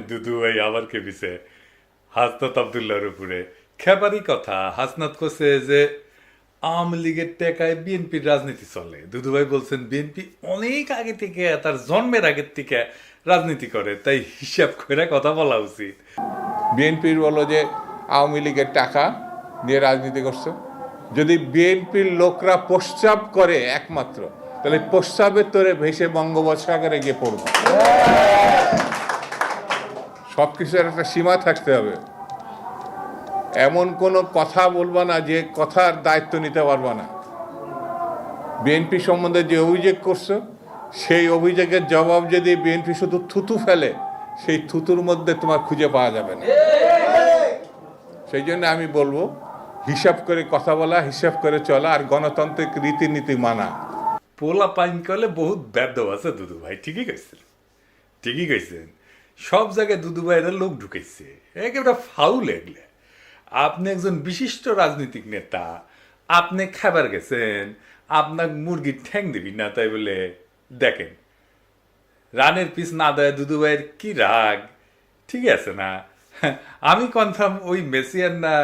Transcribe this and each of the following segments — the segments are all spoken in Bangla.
দুদু ভাই আবার কেঁপিছে হাসনাত আবদুল্লাহর উপরে। খেপারি কথা, হাসনাত করছে যে আওয়ামী লীগের টেকায় বিএনপির রাজনীতি চলে। দুদু ভাই বলছেন বিএনপি অনেক আগে থেকে, তার জন্মের আগের থেকে রাজনীতি করে, তাই হিসাব করে কথা বলা উচিত। বিএনপির বলো যে আওয়ামী লীগের টাকা দিয়ে রাজনীতি করছে। যদি বিএনপির লোকরা প্রস্রাব করে একমাত্র, তাহলে প্রস্রাবের তোরে ভেসে বঙ্গোপসাগরে গিয়ে পড়বে। সব কিছুর একটা সীমা থাকতে হবে। এমন কোনো কথা বলবা না যে কথার দায়িত্ব নিতে পারবা না। বিএনপি সম্বন্ধে যে অভিযোগ করছো, সেই অভিযোগের জবাব যদি বিএনপি শুধু থুতু ফেলে, সেই থুতুর মধ্যে তোমার খুঁজে পাওয়া যাবে না। সেই জন্য আমি বলবো, হিসাব করে কথা বলা, হিসাব করে চলা, আর গণতান্ত্রিক রীতিনীতি মানা। পোলা পাইন করলে বহুত ব্যর্থ আছে দুদু ভাই। ঠিকই কইছেন, ঠিকই কইছেন। সব জায়গায় দুদু ভাইয়ের লোক ঢুকেছে, একেবারে ফাউল এগলে। আপনি একজন বিশিষ্ট রাজনৈতিক নেতা, আপনি খাবার গেছেন, আপনার মুরগির ঠ্যাং দিবি না, তাই বলে দেখেন রানের পিস না দেয় দুদু ভাইয়ের কি রাগ। ঠিক আছে না? আমি কনফার্ম ওই মেসিয়ান না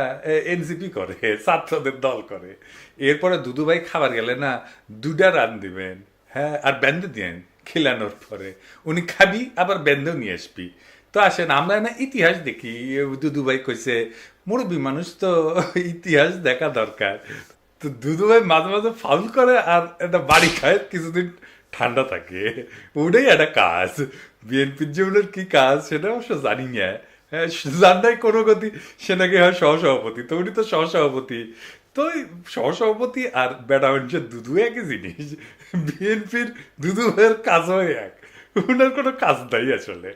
এনসিপি করে, ছাত্রদের দল করে। এরপরে দুদু ভাই খাবার গেলে না দুটা রান দিবেন, হ্যাঁ, আর ব্যান্ডে দিবেন খিলানোর পরে। উনি খাবি আবার ব্যান্ডেও নিয়ে আসবি। তো আসেন আমরা না ইতিহাস দেখি। দুদু ভাই কইছে মুরব্বী মানুষ তো ইতিহাস দেখা দরকার। তো দুদু ভাই মাঝে মাঝে ফাউল করে আর একটা বাড়ি খায়, কিছুদিন ঠান্ডা থাকে। ওটাই একটা কাজ। বিএনপির জীবনের কি কাজ সেটা অবশ্য জানি না। হ্যাঁ, জানাই কোনো গতি, সে নাকি হয় সহসভাপতি। তো উনি তো সহসভাপতি। তো ওই সহসভাপতি আর বেটা মানুষের দুদু একই জিনিস। বিএনপির দুদু ভাইয়ের কাজও এক, ওনার কোনো কাজ নাই আসলে।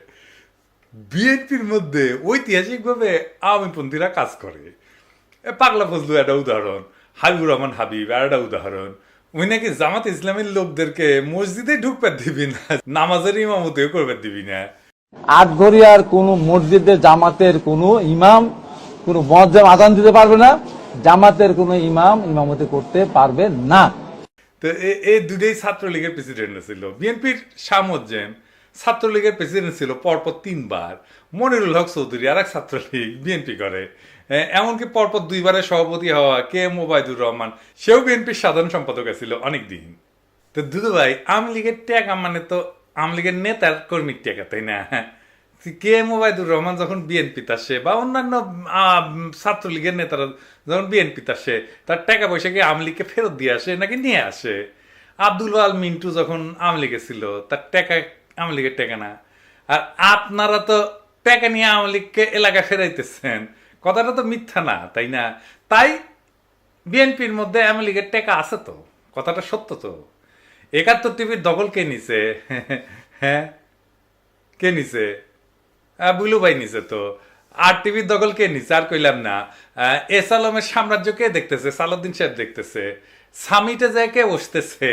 বিএনপির মধ্যে ঐতিহাসিকভাবে আওয়ামীপন্থীরা কাজ করে। পাগলা ফজলু একটা উদাহরণ, হাবিবুর রহমান হাবিব আর একটা উদাহরণ। ওই নাকি জামাত ইসলামের লোকদেরকে মসজিদে ঢুকতে দিবি না, নামাজের ইমামতেও করবে দিবি না। আটঘরিয়ার কোন মসজিদে জামাতের কোন ইমাম কোন মুয়াজ্জিন আযান দিতে পারবে না, জামাতের কোন ইমাম ইমামতি করতে পারবে না। তো এই দুটোই ছাত্রলীগের প্রেসিডেন্ট ছিল। বিএনপির শামুজ্জেম ছাত্রলীগের প্রেসিডেন্ট ছিল পরপর 3 বার। মনিরুল হক চৌধুরী আর এক ছাত্রলীগ বিএনপি করে। এমনকি পরপর 2বারের সভাপতি হওয়া কে এম ওবায়দুর রহমান, সেও বিএনপির সাধারণ সম্পাদক ছিল অনেকদিন। তো দুদু ভাই আওয়ামী লীগের টেকা মানে তো আওয়ামী লীগের নেতার কর্মীর টেকা, তাই না? কে এম ওবায়দুর রহমান যখন বিএনপিতে আসে বা অন্যান্য ছাত্রলীগের নেতারা যখন বিএনপিতে আসে, তার টাকা পয়সা কি আওয়ামী লীগকে ফেরত দিয়ে আসে নাকি নিয়ে আসে? আব্দুল আল মিন্টু যখন আওয়ামী লীগে ছিল, তার টাকা আওয়ামী লীগের টাকা না। আর আপনারা তো টাকা নিয়ে আওয়ামী লীগকে এলাকা ফেরাইতেছেন, কথাটা তো মিথ্যা না, তাই না? তাই বিএনপির মধ্যে আওয়ামী লীগের টাকা আছে তো, কথাটা সত্য তো। 71 টিভির দখল কে নিছে? হ্যাঁ, কে নিছে? বুলু ভাই নিছে তো। আর টিভির দখল কে নিছে? আর কইলাম না। এস আলমের সাম্রাজ্য কে দেখতেছে? সালাউদ্দিন সাহেব দেখতেছে। সামিটে যায় কে বসতেছে?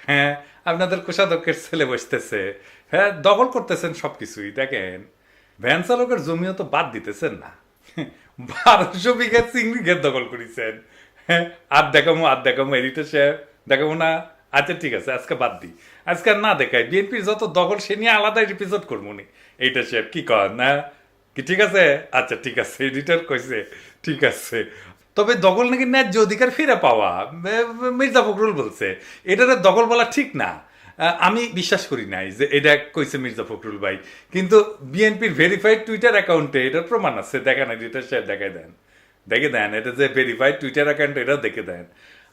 হ্যাঁ, আপনাদের কোষাধ্যক্ষের ছেলে বসতেছে। হ্যাঁ, দখল করতেছেন সবকিছুই। দেখেন ভ্যান চালকের জমিও তো বাদ দিতেছেন না। 1200 বিঘা চিংড়ি ঘের দখল করেছেন। হ্যাঁ, আর দেখামো এডিটর সাহেব দেখাবো না। আচ্ছা ঠিক আছে, আজকে বাদ দিই, আজকে আর না দেখাই। বিএনপির যত দখল সে নিয়ে আলাদা এপিসোড করবো নি। এইটা সাহেব কি কর না কি? ঠিক আছে, আচ্ছা ঠিক আছে, এডিটর কইছে ঠিক আছে। তবে দখল নাকি ন্যায্য অধিকার ফিরে পাওয়া, মির্জা ফখরুল বলছে। এটার দখল বলা ঠিক না। আমি বিশ্বাস করি নাই যে এটা কইছে মির্জা ফখরুল ভাই, কিন্তু বিএনপির ভেরিফাইড টুইটার অ্যাকাউন্টে এটার প্রমাণ আছে। দেখেন এডিটর সাহেব, দেখে দেন এটা যে ভেরিফাইড টুইটার অ্যাকাউন্ট, এটা দেখে দেন।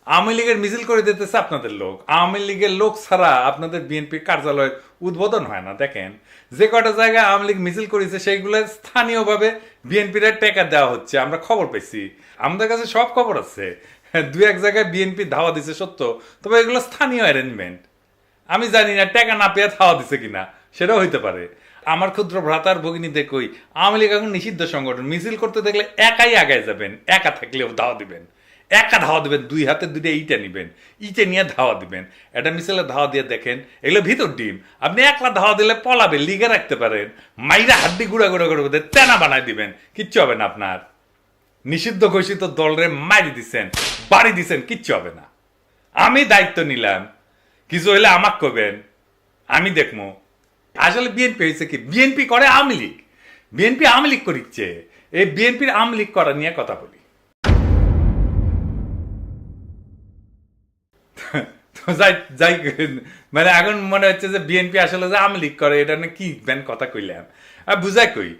আওয়ামী লীগের মিছিল করে দিতেছে আপনাদের লোক। আওয়ামী লীগের লোক ছাড়া আপনাদের বিএনপির কার্যালয়ের উদ্বোধন হয় না। দেখেন যে কটা জায়গায় আওয়ামী লীগ মিছিল করেছে সেইগুলো স্থানীয়ভাবে বিএনপির টাকা দেওয়া হচ্ছে, আমরা খবর পেয়েছি। আমাদের কাছে সব খবর আছে। 2-1 জায়গায় বিএনপি ধাওয়া দিছে সত্য, তবে এগুলো স্থানীয় অ্যারেঞ্জমেন্ট। আমি জানি না টাকা না পেয়ে ধাওয়া দিছে কিনা, সেটাও হইতে পারে। আমার ক্ষুদ্র ভ্রাতার ভগিনী দেখই আওয়ামী লীগ এখন নিষিদ্ধ সংগঠন। মিছিল করতে দেখলে একাই আগায় যাবেন, একা থাকলেও ধাওয়া দিবেন, একা ধাওয়া দিবেন, 2 হাতে 2টা ইটা নিবেন, ইটে নিয়ে ধাওয়া দিবেন। এটা মিছিলে ধাওয়া দিয়ে দেখেন, এগুলো ভিতর ডিম। আপনি একলা ধাওয়া দিলে পলাবে, লিগে রাখতে পারেন, মাইরা হাড্ডি গুঁড়া গুঁড়া করে তেনা বানায় দিবেন, কিচ্ছু হবে না আপনার। নিষিদ্ধ ঘোষিত দলরে মারি দিচ্ছেন, বাড়ি দিচ্ছেন, কিচ্ছু হবে না। আমি দায়িত্ব নিলাম, কিছু হইলে আমাকে কবেন, আমি দেখবো। আসলে বিএনপি হয়েছে কি, বিএনপি করে আওয়ামী লীগ, বিএনপি আওয়ামী লীগ করিচ্ছে, এই বিএনপির আওয়ামী লীগ করা নিয়ে কথা বলি। তো যাই মানে এখন মনে হচ্ছে যে বিএনপি আসলে যে আওয়ামী লীগ করে এটা কি কথা কইলাম আর বুঝাই কই।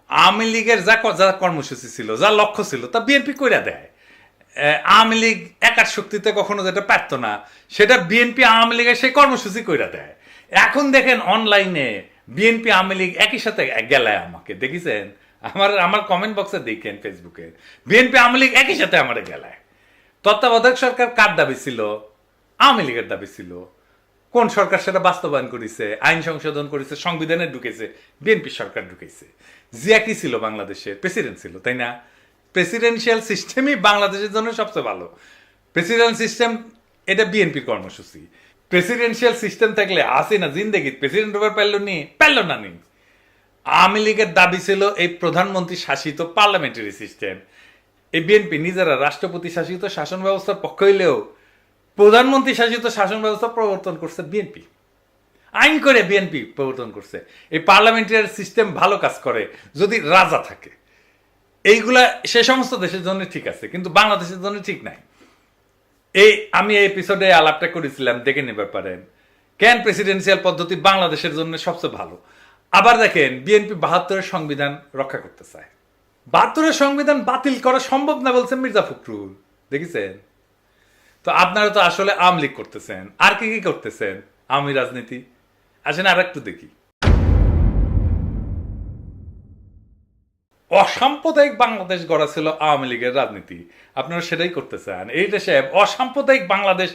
আওয়ামী লীগের যা কর্মসূচি ছিল, যা লক্ষ্য ছিল, তা বিএনপি কইরা দেয়। আওয়ামী লীগ একার শক্তিতে কখনো যেটা পারত না, সেটা বিএনপি আওয়ামী লীগের সেই কর্মসূচি কইরা দেয়। এখন দেখেন অনলাইনে বিএনপি আওয়ামী লীগ একই সাথে গেলায় আমাকে দেখেছেন, আমার কমেন্ট বক্সে দেখেন ফেসবুকে, বিএনপি আওয়ামী লীগ একই সাথে আমার গেলায়। তত্ত্বাবধায়ক সরকার কার দাবি ছিল? আওয়ামী লীগের দাবি ছিল। কোন সরকার সেটা বাস্তবায়ন করেছে? আইন সংশোধন করেছে, সংবিধানে ঢুকেছে বিএনপি সরকার ঢুকেছে। জিয়া কি ছিল? বাংলাদেশের প্রেসিডেন্ট ছিল, তাই না? প্রেসিডেন্সিয়াল সিস্টেমই বাংলাদেশের জন্য সবচেয়ে ভালো। প্রেসিডেন্ট সিস্টেম এটা বিএনপির কর্মসূচি। প্রেসিডেন্সিয়াল সিস্টেম থাকলে আসে না জিন্দেগি প্রেসিডেন্ট হবার পারল না নি। আওয়ামী লীগের দাবি ছিল এই প্রধানমন্ত্রী শাসিত পার্লামেন্টারি সিস্টেম। এই বিএনপি নিজেরা রাষ্ট্রপতি শাসিত শাসন ব্যবস্থার পক্ষ হইলেও প্রধানমন্ত্রী শাসিত শাসন ব্যবস্থা প্রবর্তন করছে বিএনপি, আইন করে বিএনপি প্রবর্তন করছে। এই পার্লামেন্টারি সিস্টেম ভালো কাজ করে যদি রাজা থাকে। এইগুলা সে সমস্ত দেশের জন্য ঠিক আছে, কিন্তু বাংলাদেশের জন্য ঠিক নাই। আমি এই এপিসোডে আলাপটা করেছিলাম, দেখে নিতে পারেন কেন প্রেসিডেন্সিয়াল পদ্ধতি বাংলাদেশের জন্য সবচেয়ে ভালো। আবার দেখেন বিএনপি ৭২-এর সংবিধান রক্ষা করতে চায়। ৭২-এর সংবিধান বাতিল করা সম্ভব না বলছেন মির্জা ফখরুল, দেখেছেন? তো আপনারা তো আসলে আওয়ামী লীগ করতেছেন, আর কি কি করতেছেন? আওয়ামী রাজনীতি। আসেন আর একটু দেখি। অসাম্প্রদায়িক বাংলাদেশ গড়া ছিল আওয়ামী লীগের রাজনীতি, আপনারা সেটাই করতে চান। এই দেশে অসাম্প্রদায়িক বাংলাদেশ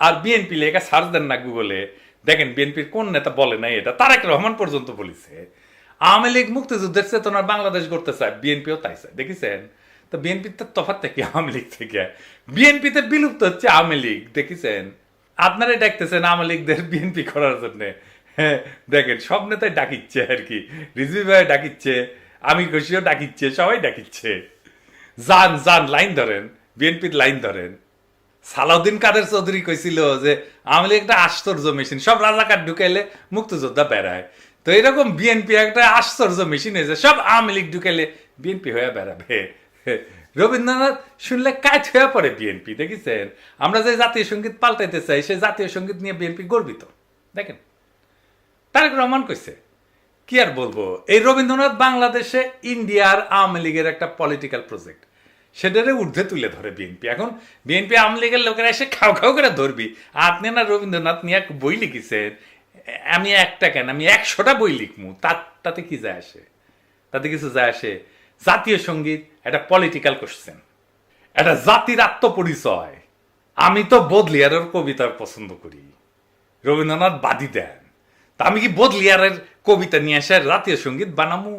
আর বিএনপি লেখা সার্চ দেন না গুগলে, দেখেন বিএনপির কোন নেতা বলে নাই এটা। তারেক রহমান পর্যন্ত বলেছে আওয়ামী লীগ মুক্তিযুদ্ধের চেতনার বাংলাদেশ গড়তে চায়, বিএনপিও তাই চায়, দেখেছেন? তো বিএনপির তফাৎ থেকে আওয়ামী লীগ থেকে বিএনপিতে বিলুপ্ত হচ্ছে আওয়ামী লীগ, দেখেছেন? আপনারাই ডাকতেছেন আওয়ামী লীগদের বিএনপি করার জন্য। হ্যাঁ দেখেন সব নেতাই ডাকিচ্ছে আর কি, রিজভি ভাই ডাকিচ্ছে, আমি খুশিও ডাকিচ্ছে, সবাই ডাকিচ্ছে। যান যান লাইন ধরেন, বিএনপির লাইন ধরেন। সালাউদ্দিন কাদের চৌধুরী কইছিল যে আওয়ামী লীগ একটা আশ্চর্য মেশিন, সব রাজাকার ঢুকাইলে মুক্তিযোদ্ধা বেড়ায়। তো এরকম বিএনপি একটা আশ্চর্য মেশিন হয়েছে, সব আওয়ামী লীগ ঢুকাইলে বিএনপি হয়ে বেড়াবে। রবীন্দ্রনাথ শুনলে কাজ হয়ে পড়ে বিএনপি, দেখেছেন? আমরা যে জাতীয় সঙ্গীত পাল্টাইতে চাই, সেই জাতীয় সঙ্গীত নিয়ে বিএনপি গর্বিত। দেখেন তারেক রহমান কইছে, কি আর বলবো, এই রবীন্দ্রনাথ বাংলাদেশে ইন্ডিয়ার আওয়ামী লীগের একটা পলিটিক্যাল প্রজেক্ট, সেটারে ঊর্ধ্বে তুলে ধরে বিএনপি। এখন বিএনপি আওয়ামী লীগের লোকেরা এসে খাও খাও করে ধরবি, আপনি না রবীন্দ্রনাথ নিয়ে এক বই লিখেছেন, আমি একটা কেন আমি ১০০টা বই লিখমু, তাতে কি যায় আসে? তাতে কিছু যায় আসে? জাতীয় সঙ্গীত একটা পলিটিক্যাল কোশ্চেন, একটা জাতির আত্মপরিচয়। আমি তো বোদলিয়ারের কবিতা পছন্দ করি, রবীন্দ্রনাথ বাদী দেন, তা আমি কি বোদলিয়ারের কবিতা নিয়ে এসে জাতীয় সঙ্গীত বানামু?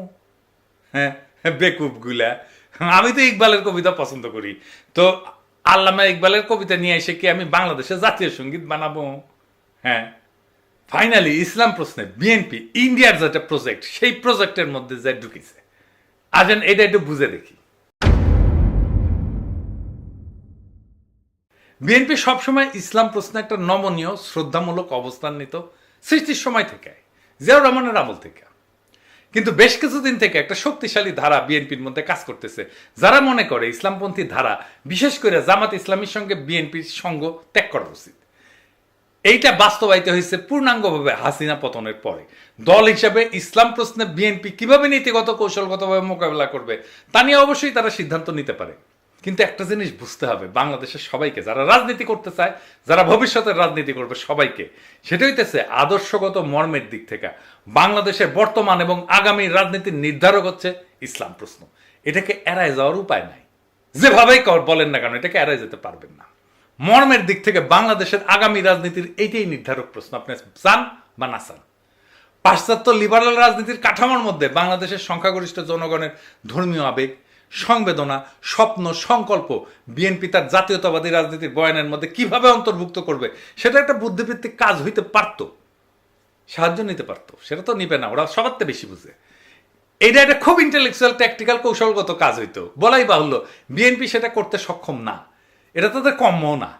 হ্যাঁ বেকুব গুলা। আমি তো ইকবালের কবিতা পছন্দ করি, তো আল্লামা ইকবালের কবিতা নিয়ে এসে কি আমি বাংলাদেশে জাতীয় সঙ্গীত বানাবো? হ্যাঁ ফাইনালি ইসলাম প্রশ্নে বিএনপি ইন্ডিয়ার যেটা প্রজেক্ট, সেই প্রজেক্টের মধ্যে যা ঢুকেছে। আসেন এটা একটু বুঝে দেখি। বিএনপি সবসময় ইসলাম প্রশ্নে একটা নমনীয় শ্রদ্ধামূলক অবস্থান নিত সৃষ্টির সময় থেকে, জিয়াউর রহমানের আমল থেকে। কিন্তু বেশ কিছুদিন থেকে একটা শক্তিশালী ধারা বিএনপির মধ্যে কাজ করতেছে, যারা মনে করে ইসলামপন্থী ধারা, বিশেষ করে জামাত ইসলামীর সঙ্গে বিএনপির সঙ্গ ত্যাগ করা উচিত। এইটা বাস্তবায়িত হয়েছে পূর্ণাঙ্গভাবে হাসিনা পতনের পরে। দল হিসাবে ইসলাম প্রশ্নে বিএনপি কিভাবে নীতিগত কৌশলগতভাবে মোকাবেলা করবে তা নিয়ে অবশ্যই তারা সিদ্ধান্ত নিতে পারে। কিন্তু একটা জিনিস বুঝতে হবে বাংলাদেশের সবাইকে, যারা রাজনীতি করতে চায়, যারা ভবিষ্যতের রাজনীতি করবে সবাইকে, সেটা হইতেছে আদর্শগত মর্মের দিক থেকে বাংলাদেশের বর্তমান এবং আগামী রাজনীতির নির্ধারক হচ্ছে ইসলাম প্রশ্ন। এটাকে এড়ায় যাওয়ার উপায় নাই, যেভাবেই বলেন না কেন এটাকে এড়ায় যেতে পারবেন না। মর্মের দিক থেকে বাংলাদেশের আগামী রাজনীতির এইটাই নির্ধারক প্রশ্ন, আপনি চান বা না চান। পাশ্চাত্য লিবারাল রাজনীতির কাঠামোর মধ্যে বাংলাদেশের সংখ্যাগরিষ্ঠ জনগণের ধর্মীয় আবেগ, সংবেদনা, স্বপ্ন, সংকল্প বিএনপি তার জাতীয়তাবাদী রাজনীতির বয়ানের মধ্যে কিভাবে অন্তর্ভুক্ত করবে, সেটা একটা বুদ্ধিভিত্তিক কাজ হইতে পারত, সাহায্য নিতে পারত। সেটা তো নিবে না, ওরা সবার থেকে বেশি বুঝে। এটা একটা খুব ইন্টেলেকচুয়াল ট্যাকটিক্যাল কৌশলগত কাজ হইতো, বলাই বাহুল্য। বিএনপি সেটা করতে সক্ষম না, এটা তাদের কম্য না,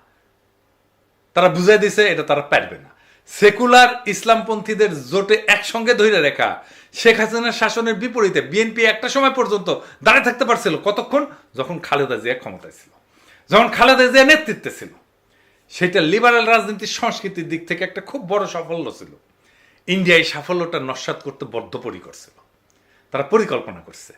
তারা বুঝাই দিছে এটা তারা পারবে না। সেকুলার ইসলামপন্থীদের জোটে একসঙ্গে ধরে রেখা শেখ হাসিনার শাসনের বিপরীতে বিএনপি একটা সময় পর্যন্ত দাঁড়িয়ে থাকতে পারছিল। কতক্ষণ? যখন খালেদা জিয়া ক্ষমতায় ছিল, যখন খালেদা জিয়া নেতৃত্বে ছিল। সেটা লিবারেল রাজনীতির সংস্কৃতির দিক থেকে একটা খুব বড় সাফল্য ছিল। ইন্ডিয়া এই সাফল্যটা নস্যাৎ করতে বদ্ধপরিকর ছিল। তারা পরিকল্পনা করছে।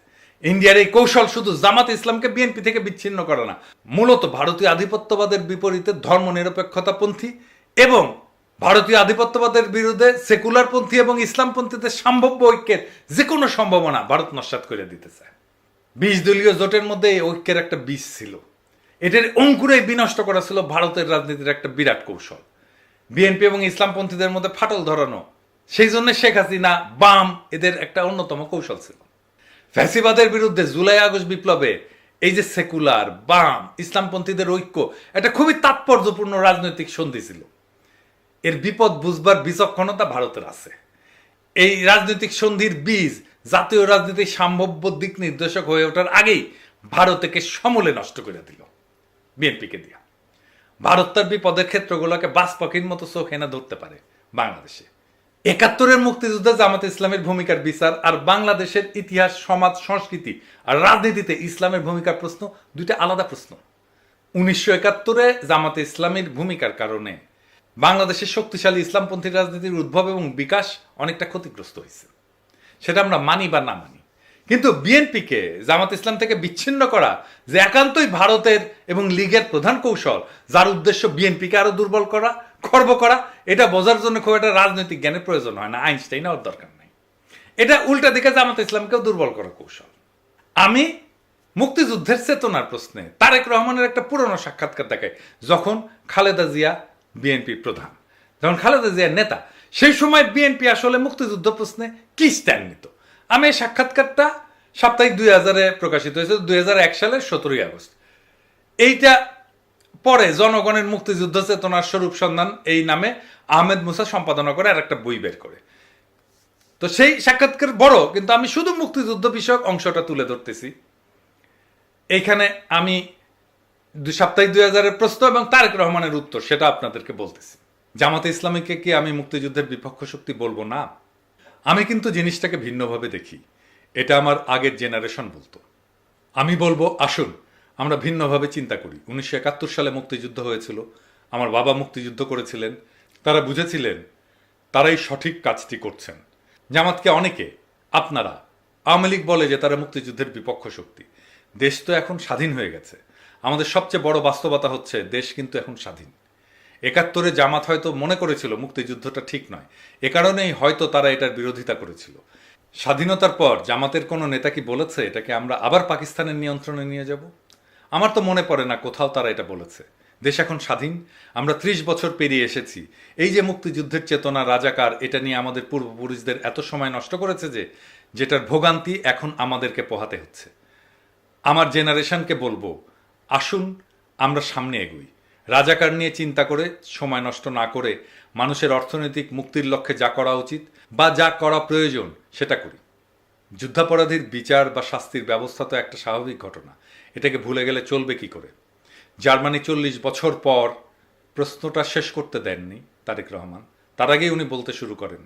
ইন্ডিয়ার এই কৌশল শুধু জামাত ইসলামকে বিএনপি থেকে বিচ্ছিন্ন করে না, মূলত ভারতীয় আধিপত্যবাদের বিপরীতে ধর্মনিরপেক্ষতাপন্থী এবং ভারতীয় আধিপত্যবাদের বিরুদ্ধে সেকুলারপন্থী এবং ইসলামপন্থীদের সম্ভাব্য ঐক্যের যে কোনো সম্ভাবনা ভারত নস্যাৎ করে দিতে চায়। 20 দলীয় জোটের মধ্যে এই ঐক্যের একটা বীজ ছিল। এটার অঙ্কুরেই বিনষ্ট করা ছিল ভারতের রাজনীতির একটা বিরাট কৌশল। বিএনপি এবং ইসলামপন্থীদের মধ্যে ফাটল ধরানো, সেই জন্য শেখ হাসিনা, বাম এদের একটা অন্যতম কৌশল ছিল। ফ্যাসিবাদের বিরুদ্ধে জুলাই আগস্ট বিপ্লবে এই যে সেকুলার, বাম, ইসলামপন্থীদের ঐক্য একটা খুবই তাৎপর্যপূর্ণ রাজনৈতিক সন্ধি ছিল। এর বিপদ বুঝবার বিচক্ষণতা ভারতের আছে। এই রাজনৈতিক সন্ধির বীজ জাতীয় রাজনীতির সম্ভাব্য দিক নির্দেশক হয়ে ওঠার আগেই ভারতকে সমূলে নষ্ট করে দিল বিএনপিকে দিয়া। ভারত তার বিপদের ক্ষেত্রগুলোকে বাস পাখির মতো চোখ এনে ধরতে পারে বাংলাদেশে। 71-এর মুক্তিযুদ্ধে জামাত ইসলামের ভূমিকার বিচার আর বাংলাদেশের ইতিহাস, সমাজ, সংস্কৃতি আর রাজনীতিতে ইসলামের ভূমিকার প্রশ্ন দুইটা আলাদা প্রশ্ন। 1971-এ জামাতে ইসলামের ভূমিকার কারণে বাংলাদেশের শক্তিশালী ইসলামপন্থী রাজনীতির উদ্ভব এবং বিকাশ অনেকটা ক্ষতিগ্রস্ত হয়েছে, সেটা আমরা মানি বা না মানি। কিন্তু বিএনপিকে জামাত ইসলাম থেকে বিচ্ছিন্ন করা যে একান্তই ভারতের এবং লীগের প্রধান কৌশল, যার উদ্দেশ্য বিএনপিকে আরো দুর্বল করা, খর্ব করা, এটা বোঝার জন্য খুব একটা রাজনৈতিক জ্ঞানের প্রয়োজন হয় না, আইনস্টাইন হওয়ার দরকার নাই। এটা উল্টা দিকে জামাত ইসলামকেও দুর্বল করার কৌশল। আমি মুক্তিযুদ্ধের চেতনার প্রশ্নে তারেক রহমানের একটা পুরনো সাক্ষাৎকার দেখাই, যখন খালেদা জিয়া বিএনপি প্রধান, যখন খালেদা জিয়ার নেতা, সেই সময় বিএনপি আসলে মুক্তিযুদ্ধ প্রশ্নে কি স্ট্যান্ড নিত। আমি এই সাক্ষাৎকারটা সাপ্তাহিক 2000-এ প্রকাশিত হয়েছে, 2001 সালের 17ই আগস্ট। এইটা পরে জনগণের মুক্তিযুদ্ধ চেতনার স্বরূপ সন্ধান এই নামে আহমেদ মুসা সম্পাদনা করে আর একটা বই বের করে। তো সেই সাক্ষাৎকার বড়, কিন্তু আমি শুধু মুক্তিযুদ্ধ বিষয়ক অংশটা তুলে ধরতেছি। এইখানে আমি সাপ্তাহিক 2000-এর প্রশ্ন এবং তারেক রহমানের উত্তর সেটা আপনাদেরকে বলতেছি। জামাতে ইসলামীকে কি আমি মুক্তিযুদ্ধের বিপক্ষ শক্তি বলবো না? আমি কিন্তু জিনিসটাকে ভিন্নভাবে দেখি। এটা আমার আগের জেনারেশন বলতো। আমি বলবো আসুন আমরা ভিন্নভাবে চিন্তা করি। 1971 সালে মুক্তিযুদ্ধ হয়েছিল, আমার বাবা মুক্তিযুদ্ধ করেছিলেন, তারা বুঝেছিলেন তারাই সঠিক কাজটি করছেন। জামাতকে অনেকে, আপনারা, আওয়ামী লীগ বলে যে তারা মুক্তিযুদ্ধের বিপক্ষ শক্তি। দেশ তো এখন স্বাধীন হয়ে গেছে। আমাদের সবচেয়ে বড় বাস্তবতা হচ্ছে দেশ কিন্তু এখন স্বাধীন। 71-এ জামাত হয়তো মনে করেছিল মুক্তিযুদ্ধটা ঠিক নয়, এ কারণেই হয়তো তারা এটার বিরোধিতা করেছিল। স্বাধীনতার পর জামাতের কোনো নেতা কি বলেছে এটাকে আমরা আবার পাকিস্তানের নিয়ন্ত্রণে নিয়ে যাব? আমার তো মনে পড়ে না কোথাও তারা এটা বলেছে। দেশ এখন স্বাধীন, আমরা 30 বছর পেরিয়ে এসেছি। এই যে মুক্তিযুদ্ধের চেতনা, রাজাকার, এটা নিয়ে আমাদের পূর্বপুরুষদের এত সময় নষ্ট করেছে যেটার ভোগান্তি এখন আমাদেরকে পোহাতে হচ্ছে। আমার জেনারেশনকে বলবো আসুন আমরা সামনে এগোই, রাজাকার নিয়ে চিন্তা করে সময় নষ্ট না করে মানুষের অর্থনৈতিক মুক্তির লক্ষ্যে যা করা উচিত বা যা করা প্রয়োজন সেটা করি। যুদ্ধাপরাধীর বিচার বা শাস্তির ব্যবস্থা তো একটা স্বাভাবিক ঘটনা, এটাকে ভুলে গেলে চলবে কি করে? জার্মানি 40 বছর পর, প্রশ্নটা শেষ করতে দেননি তারেক রহমান, তার আগেই উনি বলতে শুরু করেন।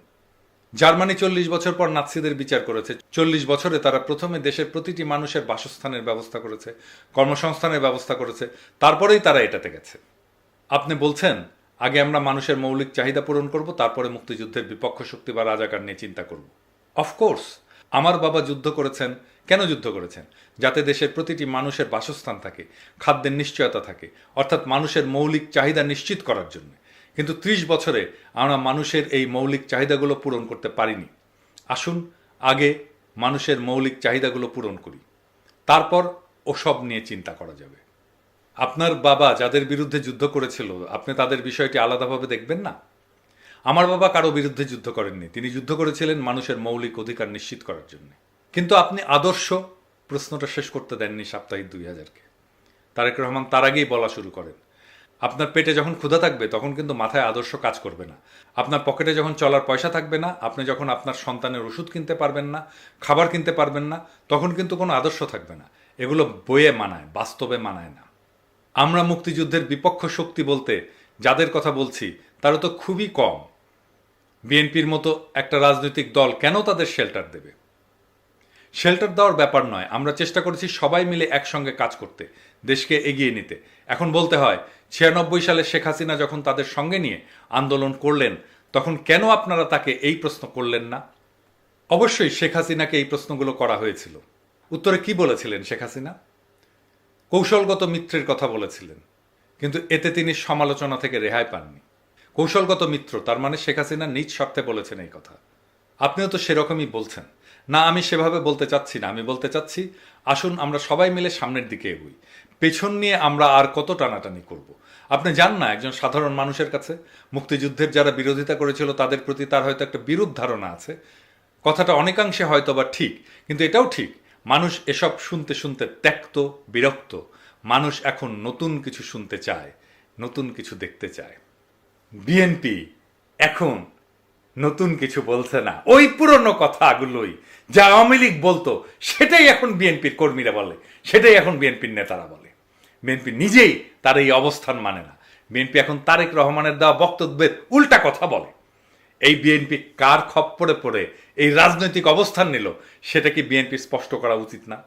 জার্মানি 40 বছর পর নাৎসিদের বিচার করেছে। 40 বছরে তারা প্রথমে দেশের প্রতিটি মানুষের বাসস্থানের ব্যবস্থা করেছে, কর্মসংস্থানের ব্যবস্থা করেছে, তারপরেই তারা এটাতে গেছে। আপনি বলছেন আগে আমরা মানুষের মৌলিক চাহিদা পূরণ করব, তারপরে মুক্তিযুদ্ধের বিপক্ষ শক্তি বা রাজাকার নিয়ে চিন্তা করব। অফকোর্স আমার বাবা যুদ্ধ করেছেন। কেন যুদ্ধ করেছেন? যাতে দেশের প্রতিটি মানুষের বাসস্থান থাকে, খাদ্যের নিশ্চয়তা থাকে, অর্থাৎ মানুষের মৌলিক চাহিদা নিশ্চিত করার জন্য। কিন্তু 30 বছরে আমরা মানুষের এই মৌলিক চাহিদাগুলো পূরণ করতে পারিনি। আসুন আগে মানুষের মৌলিক চাহিদাগুলো পূরণ করি, তারপর ওসব নিয়ে চিন্তা করা যাবে। আপনার বাবা যাদের বিরুদ্ধে যুদ্ধ করেছিল, আপনি তাদের বিষয়টি আলাদাভাবে দেখবেন না? আমার বাবা কারো বিরুদ্ধে যুদ্ধ করেননি, তিনি যুদ্ধ করেছিলেন মানুষের মৌলিক অধিকার নিশ্চিত করার জন্য। কিন্তু আপনি আদর্শ প্রশ্নটা শেষ করতে দেননি সাপ্তাহিক 2000-কে। তারেক রহমান তার আগেই বলা শুরু করেন, আপনার পেটে যখন ক্ষুধা থাকবে তখন কিন্তু মাথায় আদর্শ কাজ করবে না। আপনার পকেটে যখন চলার পয়সা থাকবে না, আপনি যখন আপনার সন্তানের ওষুধ কিনতে পারবেন না, খাবার কিনতে পারবেন না, তখন কিন্তু কোনো আদর্শ থাকবে না। এগুলো বইয়ে মানায়, বাস্তবে মানায় না। আমরা মুক্তিযুদ্ধের বিপক্ষ শক্তি বলতে যাদের কথা বলছি তারা তো খুবই কম। বিএনপির মতো একটা রাজনৈতিক দল কেন তাদের শেল্টার দেবে? শেল্টার দেওয়ার ব্যাপার নয়, আমরা চেষ্টা করেছি সবাই মিলে একসঙ্গে কাজ করতে, দেশকে এগিয়ে নিতে। এখন বলতে হয় 96 সালে শেখ হাসিনা যখন তাদের সঙ্গে নিয়ে আন্দোলন করলেন, তখন কেন আপনারা তাকে এই প্রশ্ন করলেন না? অবশ্যই শেখ হাসিনাকে এই প্রশ্নগুলো করা হয়েছিল। উত্তরে কি বলেছিলেন শেখ হাসিনা? কৌশলগত মিত্রের কথা বলেছিলেন, কিন্তু এতে তিনি সমালোচনা থেকে রেহাই পাননি। কৌশলগত মিত্র তার মানে শেখ হাসিনা নিজ স্বার্থে বলেছেন এই কথা। আপনিও তো সেরকমই বলছেন। না, আমি সেভাবে বলতে চাচ্ছি না। আমি বলতে চাচ্ছি, আসুন আমরা সবাই মিলে সামনের দিকে এগোই। পেছন নিয়ে আমরা আর কত টানাটানি করব? আপনি জান না, একজন সাধারণ মানুষের কাছে মুক্তিযুদ্ধের যারা বিরোধিতা করেছিল তাদের প্রতি তার হয়তো একটা বিরূপ ধারণা আছে। কথাটা অনেকাংশে হয়তো বা ঠিক, কিন্তু এটাও ঠিক, মানুষ এসব শুনতে শুনতে ত্যক্ত, বিরক্ত। মানুষ এখন নতুন কিছু শুনতে চায়, নতুন কিছু দেখতে চায়। বিএনপি এখন নতুন কিছু বলছে না, ওই পুরনো কথাগুলোই যা আওয়ামী লীগ বলতো সেটাই এখন বিএনপির কর্মীরা বলে, সেটাই এখন বিএনপির নেতারা বলে। বিএনপি নিজেই তার এই অবস্থান মানে না। বিএনপি এখন তারেক রহমানের দেওয়া বক্তব্যের উল্টা কথা বলে। এই বিএনপি কার খপ্পরে পড়ে এই রাজনৈতিক অবস্থান নিল, সেটা কি বিএনপি স্পষ্ট করা উচিত না?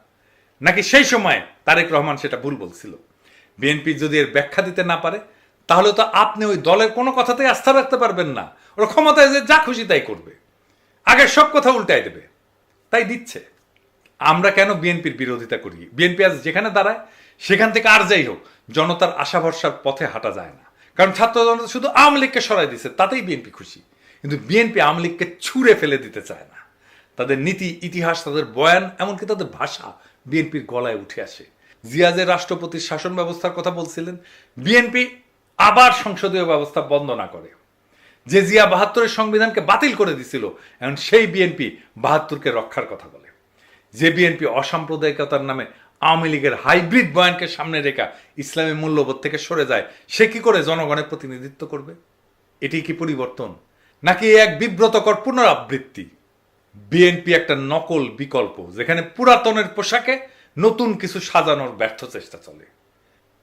নাকি সেই সময় তারেক রহমান সেটা ভুল বলছিল? বিএনপি যদি এর ব্যাখ্যা দিতে না পারে, তাহলে তো আপনি ওই দলের কোনো কথাতেই আস্থা রাখতে পারবেন না। ওরা ক্ষমতায় যে যা খুশি তাই করবে, আগের সব কথা উল্টাই দেবে, তাই দিচ্ছে। আমরা কেন বিএনপির বিরোধিতা করি? বিএনপি আজ যেখানে দাঁড়ায় সেখান থেকে আর যাই হোক, জনতার আশা ভরসার পথে হাঁটা যায় না। কারণ ছাত্র জনতা শুধু আওয়ামী লীগকে সরাই দিচ্ছে, তাতেই বিএনপি খুশি। কিন্তু বিএনপি আওয়ামী লীগকে ছুঁড়ে ফেলে দিতে চায় না। তাদের নীতি, ইতিহাস, তাদের বয়ান, এমনকি তাদের ভাষা বিএনপির গলায় উঠে আসে। জিয়া যে রাষ্ট্রপতির শাসন ব্যবস্থার কথা বলছিলেন, বিএনপি আবার সংসদীয় ব্যবস্থা বন্ধ না করে। যে জিয়া ৭২-এর সংবিধানকে বাতিল করে দিছিল, এখন সেই বিএনপি ৭২-কে রক্ষার কথা বলে। যে বিএনপি অসাম্প্রদায়িকতার নামে আওয়ামী লীগের হাইব্রিড বয়ানকে সামনে রেখা ইসলামী মূল্যবোধ থেকে সরে যায়, সে কি করে জনগণের প্রতিনিধিত্ব করবে? এটি কি পরিবর্তন, নাকি এক বিব্রতকর পুনরাবৃত্তি? বিএনপি একটা নকল বিকল্প, যেখানে পুরাতনের পোশাকে নতুন কিছু সাজানোর ব্যর্থ চেষ্টা চলে।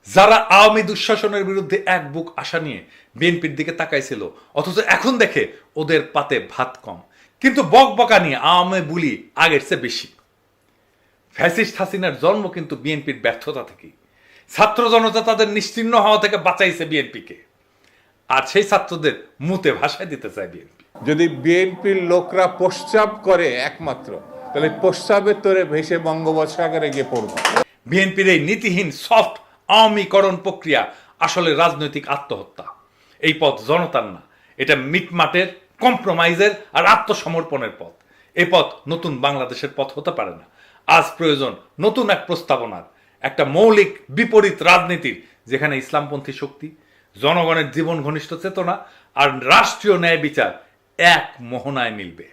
যারা আওয়ামী দুঃশাসনের বিরুদ্ধে এক বুক আশা নিয়ে বিএনপির দিকে তাকাইছিল, অথচ এখন দেখে ওদের পাতে ভাত কম, কিন্তু বকবকা নিয়ে আওয়ামী বুলি আগের চেয়ে বেশি। ফ্যাসিস্ট হাসিনার জন্ম কিন্তু বিএনপির ব্যর্থতা থেকেই। ছাত্র জনতা তাদের নিশ্চিহ্ন হওয়া থেকে বাঁচাইছে বিএনপিকে, আর সেই ছাত্রদের মুতে ভাষায় দিতে চায় বিএনপি। যদি বিএনপির লোকরা প্রস্রাব করে একমাত্র, তাহলে প্রস্রাবের তোরে ভেসে বঙ্গোপসাগরে গিয়ে পড়বে। বিএনপির এই নীতিহীন সফট আওয়ামীকরণ প্রক্রিয়া আসলে রাজনৈতিক আত্মহত্যা। এই পথ জনতার না, এটা মিটমাটের, কম্প্রোমাইজের আর আত্মসমর্পণের পথ। এই পথ নতুন বাংলাদেশের পথ হতে পারে না। আজ প্রয়োজন নতুন এক প্রস্তাবনার, একটা মৌলিক বিপরীত রাজনীতির, যেখানে ইসলামপন্থী শক্তি, জনগণের জীবন ঘনিষ্ঠ চেতনা আর রাষ্ট্রীয় ন্যায় বিচার এক মোহনায় মিলবে।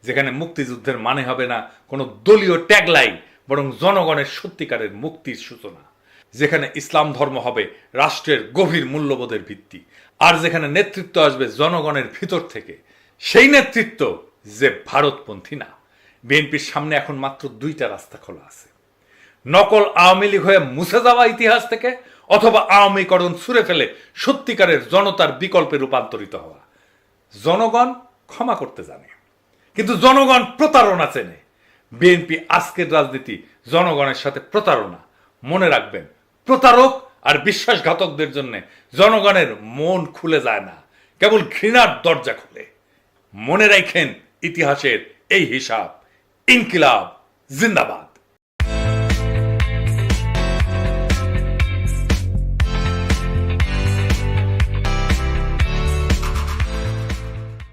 যেখানে মুক্তিযুদ্ধের মানে হবে না কোনো দলীয় ট্যাগলাইন, বরং জনগণের সত্যিকারের মুক্তির সূচনা। যেখানে ইসলাম ধর্ম হবে রাষ্ট্রের গভীর মূল্যবোধের ভিত্তি, আর যেখানে নেতৃত্ব আসবে জনগণের ভিতর থেকে, সেই নেতৃত্ব যে ভারতপন্থী না। বিএনপির সামনে এখন মাত্র দুইটা রাস্তা খোলা আছে: নকল আওয়ামী লীগ হয়ে মুছে যাওয়া ইতিহাস থেকে, অথবা আওয়ামীকরণ ছুঁড়ে ফেলে সত্যিকারের জনতার বিকল্পে রূপান্তরিত হওয়া। জনগণ ক্ষমা করতে জানে, কিন্তু জনগণ প্রতারণা চেনে। বিএনপি আজকের রাজনীতি জনগণের সাথে প্রতারণা। মনে রাখবেন, প্রতারক আর বিশ্বাসঘাতকদের জন্য জনগণের মন খুলে যায় না, কেবল ঘৃণার দরজা খুলে। মনে রাখেন ইতিহাসের এই হিসাব। ইনকিলাব জিন্দাবাদ।